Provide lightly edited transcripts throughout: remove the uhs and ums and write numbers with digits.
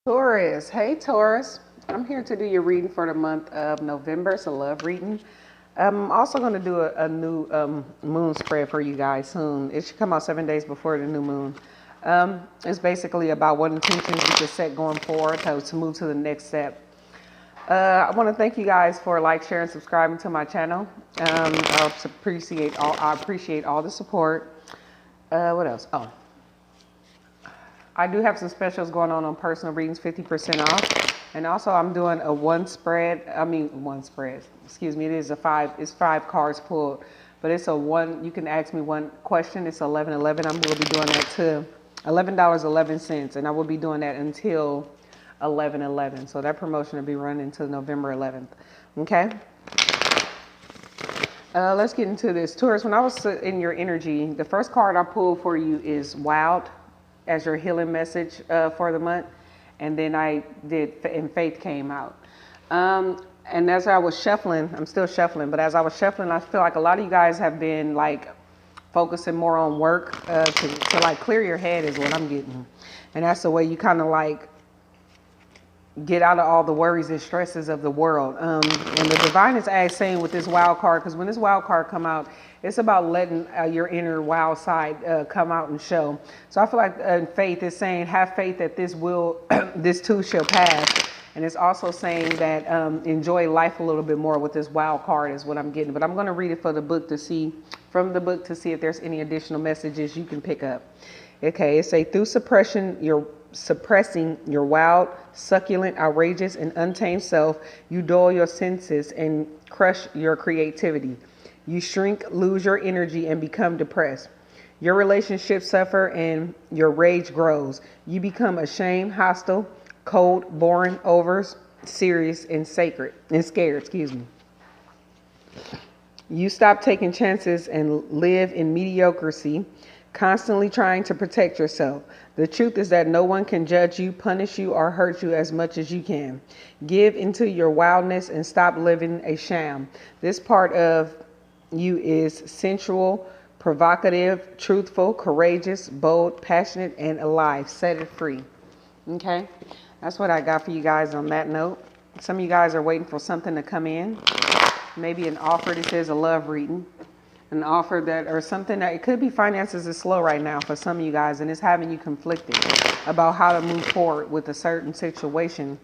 Taurus, hey Taurus, I'm here to do your reading for the month of November. It's a love reading. I'm also going to do a new moon spread for you guys soon. It should come out 7 days before the new moon. It's basically about what intentions you can set going forward to move to the next step. I want to thank you guys for sharing, subscribing to my channel. I appreciate all the support. What else? Oh, I do have some specials going on personal readings, 50% off. And also I'm doing a one spread. Excuse me. It's 5 cards pulled, but it's a one, you can ask me one question. It's 11/11. I will be doing that to $11.11. And I will be doing that until 11/11. So that promotion will be running until November 11th. Okay. Let's get into this. Taurus, when I was in your energy, the first card I pulled for you is Wild, as your healing message for the month. And then I did, and Faith came out. And as I was shuffling, I'm still shuffling, but as I was shuffling, I feel like a lot of you guys have been focusing more on work to clear your head is what I'm getting. And that's the way you kind of get out of all the worries and stresses of the world. And the divine is saying with this wild card, because when this wild card come out, it's about letting your inner wild side come out and show. So I feel like Faith is saying, have faith that this too shall pass. And it's also saying that enjoy life a little bit more with this wild card is what I'm getting. But I'm going to read it from the book to see if there's any additional messages you can pick up. Okay, it say through suppressing your wild, succulent, outrageous, and untamed self, you dull your senses and crush your creativity. You shrink, lose your energy, and become depressed. Your relationships suffer and your rage grows. You become ashamed, hostile, cold, boring, serious, and scared. You stop taking chances and live in mediocrity, constantly trying to protect yourself. The truth is that no one can judge you, punish you, or hurt you as much as you can. Give into your wildness and stop living a sham. This part of you is sensual, provocative, truthful, courageous, bold, passionate, and alive. Set it free. Okay, that's what I got for you guys on that note. Some of you guys are waiting for something to come in. Maybe an offer that says a love reading. An offer or something that it could be finances is slow right now for some of you guys, and it's having you conflicted about how to move forward with a certain situation.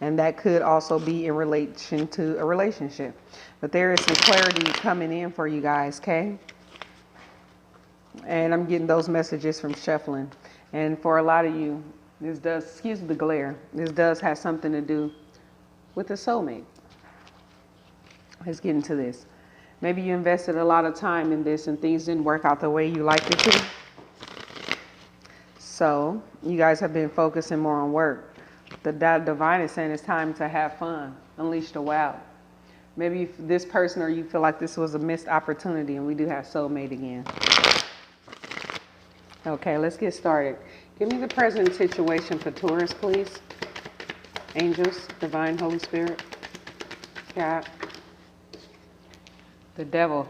And that could also be in relation to a relationship. But there is some clarity coming in for you guys, okay? And I'm getting those messages from shuffling. And for a lot of you, this does, excuse the glare, this does have something to do with a soulmate. Let's get into this. Maybe you invested a lot of time in this and things didn't work out the way you liked it to. So you guys have been focusing more on work. The divine is saying it's time to have fun, unleash the wild. Maybe if this person or you feel like this was a missed opportunity, and we do have soulmate again. Okay, let's get started. Give me the present situation for Taurus, please. Angels, divine, Holy Spirit, God, the devil.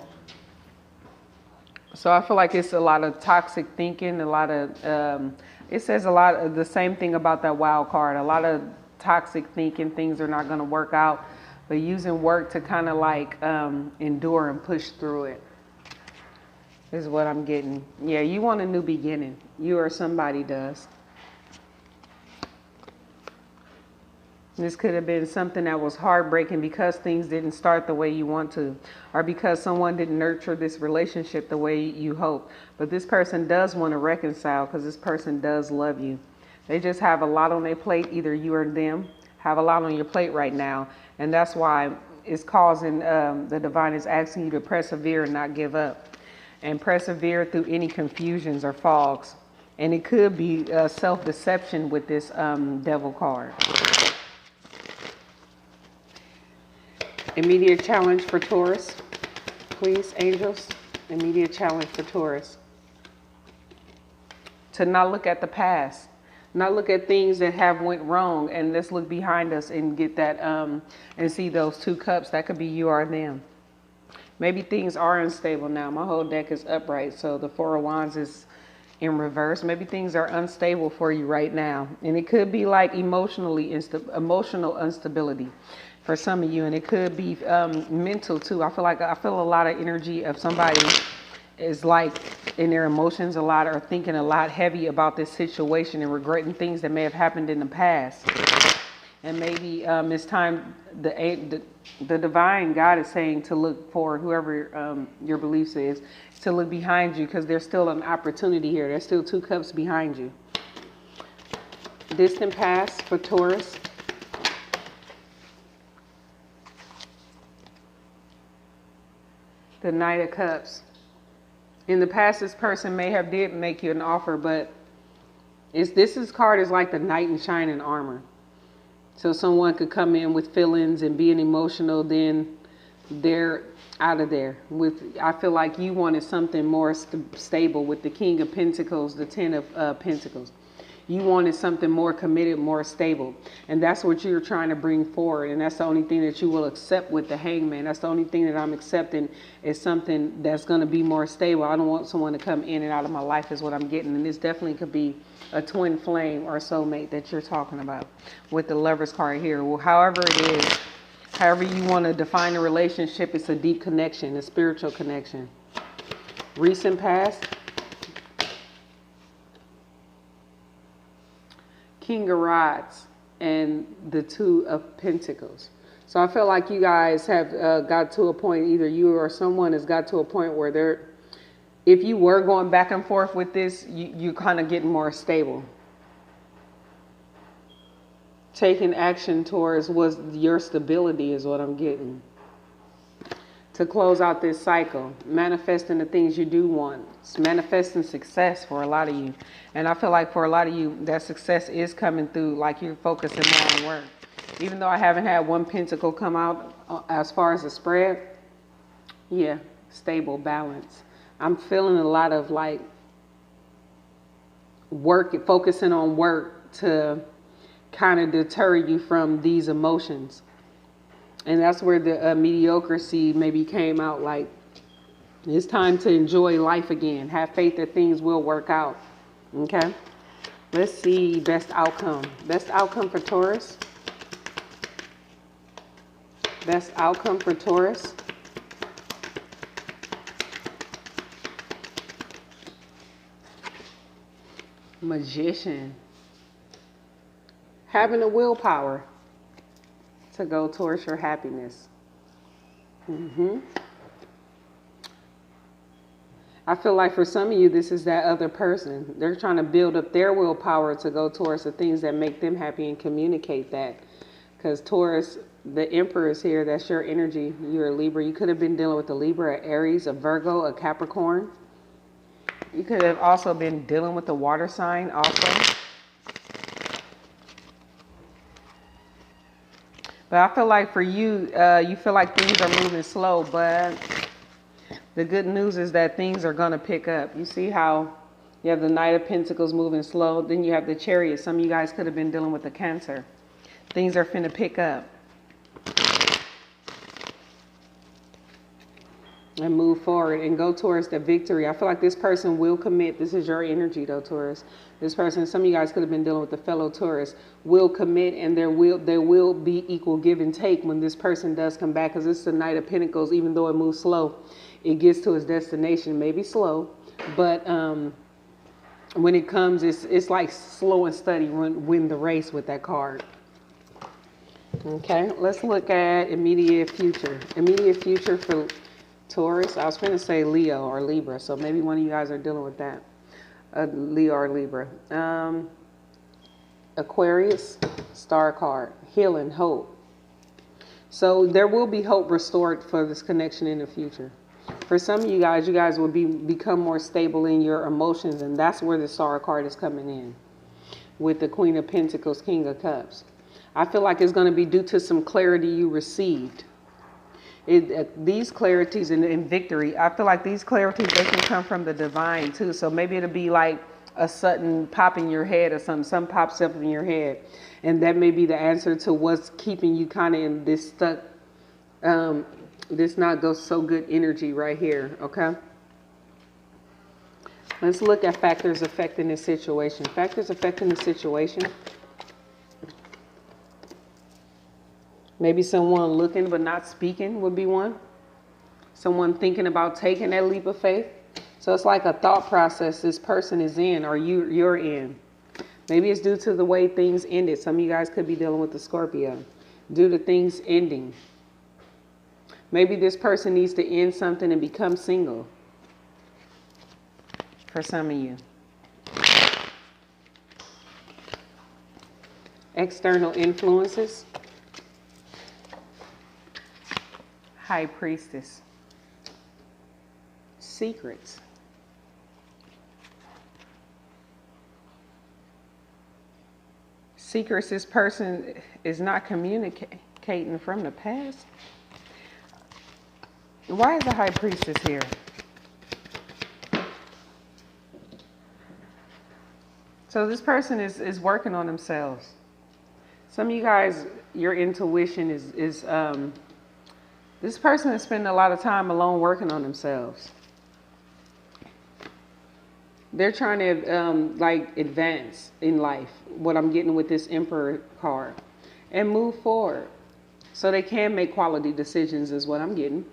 So I feel like it's a lot of toxic thinking, a lot of, it says a lot of the same thing about that wild card. A lot of toxic thinking, things are not going to work out, but using work to kind of endure and push through it is what I'm getting. Yeah, you want a new beginning. You or somebody does. This could have been something that was heartbreaking because things didn't start the way you want to, or because someone didn't nurture this relationship the way you hope. But this person does want to reconcile because this person does love you. They just have a lot on their plate. Either you or them have a lot on your plate right now. And that's why it's causing, the divine is asking you to persevere and not give up. And persevere through any confusions or fogs. And it could be self-deception with this devil card. Immediate challenge for Taurus, please, angels. Immediate challenge for Taurus. To not look at the past, not look at things that have went wrong, and let's look behind us and get that and see those 2 cups. That could be you or them. Maybe things are unstable now. My whole deck is upright, so the 4 of Wands is in reverse. Maybe things are unstable for you right now. And it could be like emotional instability for some of you. And it could be mental too. I feel a lot of energy of somebody is like in their emotions a lot, or thinking a lot heavy about this situation and regretting things that may have happened in the past. And maybe it's time, the divine God is saying to look for whoever your beliefs is, to look behind you, because there's still an opportunity here. There's still 2 cups behind you. Distant past for Taurus. The Knight of Cups. In the past, this person may have did make you an offer, but this card is like the knight in shining armor. So someone could come in with feelings and being emotional, then they're out of there. I feel like you wanted something more stable with the King of Pentacles, the 10 of Pentacles. You wanted something more committed, more stable. And that's what you're trying to bring forward. And that's the only thing that you will accept with the Hangman. That's the only thing that I'm accepting, is something that's going to be more stable. I don't want someone to come in and out of my life is what I'm getting. And this definitely could be a twin flame or soulmate that you're talking about with the Lovers card here. Well, however it is, however you want to define a relationship, it's a deep connection, a spiritual connection. Recent past. King of Rods and the 2 of Pentacles. So I feel like you guys have got to a point, either you or someone has got to a point where if you were going back and forth with this, you kind of getting more stable. Taking action towards was your stability is what I'm getting. To close out this cycle, manifesting the things you do want. It's manifesting success for a lot of you. And I feel like for a lot of you, that success is coming through, like you're focusing more on work. Even though I haven't had 1 pentacle come out as far as the spread, yeah, stable, balance. I'm feeling a lot of like work, focusing on work to kind of deter you from these emotions. And that's where the mediocrity maybe came out, like it's time to enjoy life again. Have faith that things will work out. Okay. Let's see best outcome. Best outcome for Taurus. Best outcome for Taurus. Magician. Having the willpower to go towards your happiness. I feel like for some of you, this is that other person. They're trying to build up their willpower to go towards the things that make them happy and communicate that. Because Taurus, the Emperor is here. That's your energy. You're a Libra. You could have been dealing with a Libra, an Aries, a Virgo, a Capricorn. You could have also been dealing with the water sign also. But I feel like for you, you feel like things are moving slow, but the good news is that things are going to pick up. You see how you have the Knight of Pentacles moving slow. Then you have the Chariot. Some of you guys could have been dealing with the Cancer. Things are finna pick up. And move forward and go towards the victory. I feel like this person will commit. This is your energy though, Taurus. This person, some of you guys could have been dealing with the fellow Taurus, will commit, and there will be equal give and take when this person does come back, because it's the Knight of Pentacles. Even though it moves slow, it gets to its destination. Maybe slow, but when it comes, it's like slow and steady. Win the race with that card. Okay, let's look at immediate future. Immediate future for Taurus. I was going to say Leo or Libra, so maybe one of you guys are dealing with that. Leo or Libra. Aquarius, star card, healing, hope. So there will be hope restored for this connection in the future. For some of you guys will become more stable in your emotions, and that's where the star card is coming in with the Queen of Pentacles, King of Cups. I feel like it's going to be due to some clarity you received. These clarities and victory, I feel like these clarities, they can come from the divine too. So maybe it'll be like a sudden pop in your head or something pops up in your head. And that may be the answer to what's keeping you kind of in this stuck, this not go so good energy right here, okay? Let's look at factors affecting this situation. Factors affecting the situation. Maybe someone looking but not speaking would be one. Someone thinking about taking that leap of faith. So it's like a thought process this person is in, or you're in. Maybe it's due to the way things ended. Some of you guys could be dealing with the Scorpio. Due to things ending. Maybe this person needs to end something and become single. For some of you. External influences. High Priestess. Secrets. Secrets this person is not communicating from the past. Why is the High Priestess here? So this person is working on themselves. Some of you guys, your intuition is this person is spending a lot of time alone working on themselves. They're trying to like advance in life, what I'm getting with this Emperor card, and move forward. So they can make quality decisions is what I'm getting.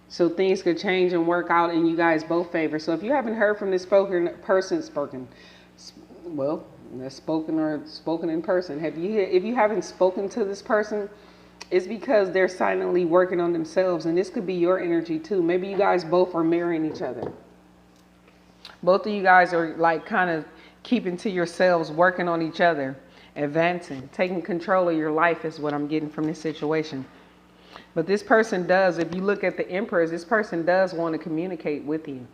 So things could change and work out in you guys both favor. So if you haven't heard from this spoken in person, if you haven't spoken to this person, it's because they're silently working on themselves. And this could be your energy too. Maybe you guys both are mirroring each other. Both of you guys are like kind of keeping to yourselves, working on each other, advancing, taking control of your life is what I'm getting from this situation. But this person does, if you look at the Emperors, this person does want to communicate with you.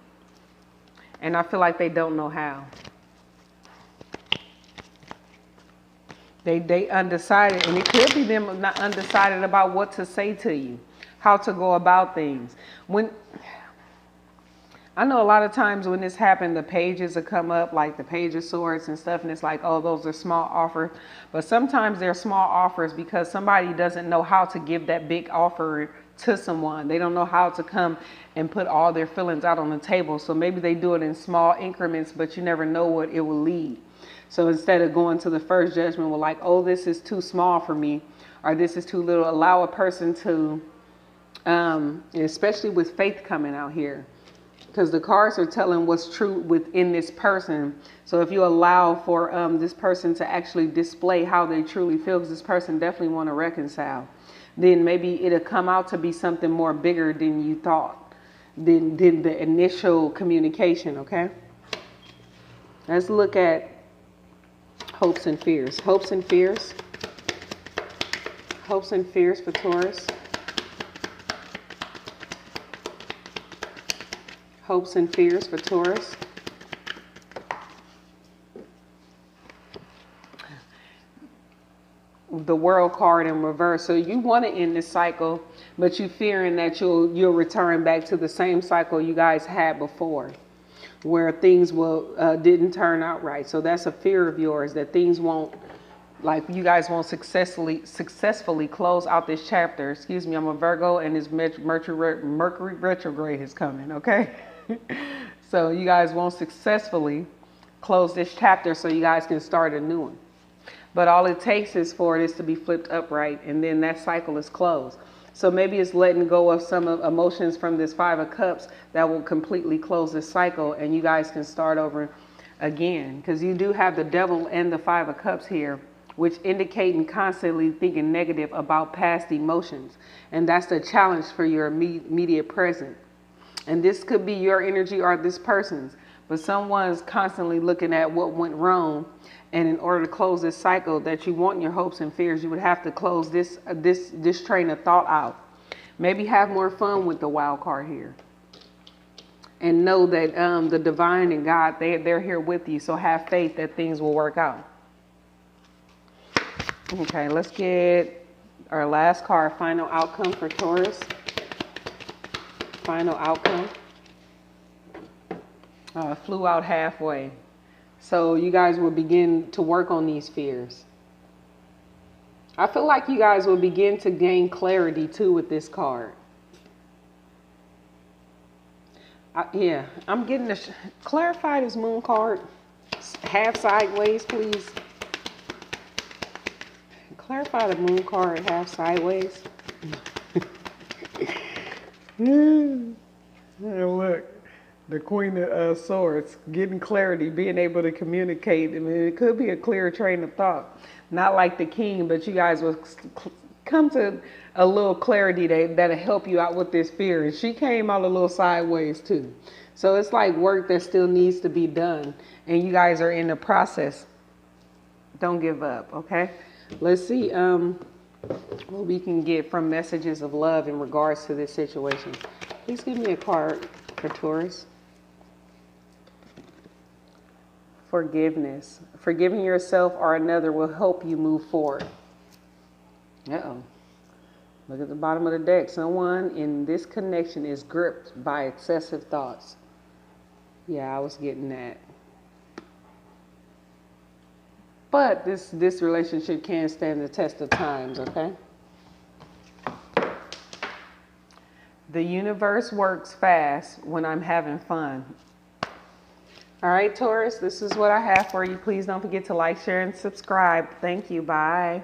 And I feel like they don't know how. They undecided, and it could be them not undecided about what to say to you, how to go about things. I know a lot of times when this happened, the pages will come up, like the Page of Swords and stuff, and it's like, oh, those are small offers. But sometimes they're small offers because somebody doesn't know how to give that big offer to someone. They don't know how to come and put all their feelings out on the table. So maybe they do it in small increments, but you never know what it will lead. So instead of going to the first judgment with like, oh, this is too small for me, or this is too little, allow a person to, especially with faith coming out here, because the cards are telling what's true within this person. So if you allow for this person to actually display how they truly feel, because this person definitely want to reconcile, then maybe it'll come out to be something more bigger than you thought, than the initial communication, okay? Let's look at hopes and fears. Hopes and fears. Hopes and fears for Taurus. Hopes and fears for Taurus. The World card in reverse. So you want to end this cycle, but you're fearing that you'll return back to the same cycle you guys had before, where things didn't turn out right. So that's a fear of yours, that things won't, like you guys won't successfully close out this chapter. Excuse me, I'm a Virgo, and this Mercury retrograde is coming, okay? So you guys won't successfully close this chapter so you guys can start a new one. But all it takes is for this to be flipped upright, and then that cycle is closed. So maybe it's letting go of some emotions from this Five of Cups that will completely close this cycle, and you guys can start over again. Because you do have the Devil and the Five of Cups here, which indicating constantly thinking negative about past emotions. And that's the challenge for your immediate present. And this could be your energy or this person's. But someone's constantly looking at what went wrong. And in order to close this cycle that you want in your hopes and fears, you would have to close this train of thought out. Maybe have more fun with the wild card here. And know that the divine and God, they're here with you. So have faith that things will work out. Okay, let's get our last card, final outcome for Taurus. Final outcome. Flew out halfway. So you guys will begin to work on these fears. I feel like you guys will begin to gain clarity too with this card. Yeah, I'm getting the clarify this moon card half sideways, please. Clarify the moon card half sideways. Oh, look, the Queen of Swords, getting clarity, being able to communicate. I mean, it could be a clear train of thought. Not like the King, but you guys will come to a little clarity that'll help you out with this fear. And she came out a little sideways too. So it's like work that still needs to be done. And you guys are in the process. Don't give up, okay? Let's see what we can get from messages of love in regards to this situation. Please give me a card for Taurus. Forgiveness. Forgiving yourself or another will help you move forward. Uh-oh. Look at the bottom of the deck. Someone in this connection is gripped by excessive thoughts. Yeah, I was getting that. But this relationship can stand the test of times, okay? The universe works fast when I'm having fun. All right, Taurus, this is what I have for you. Please don't forget to like, share, and subscribe. Thank you. Bye.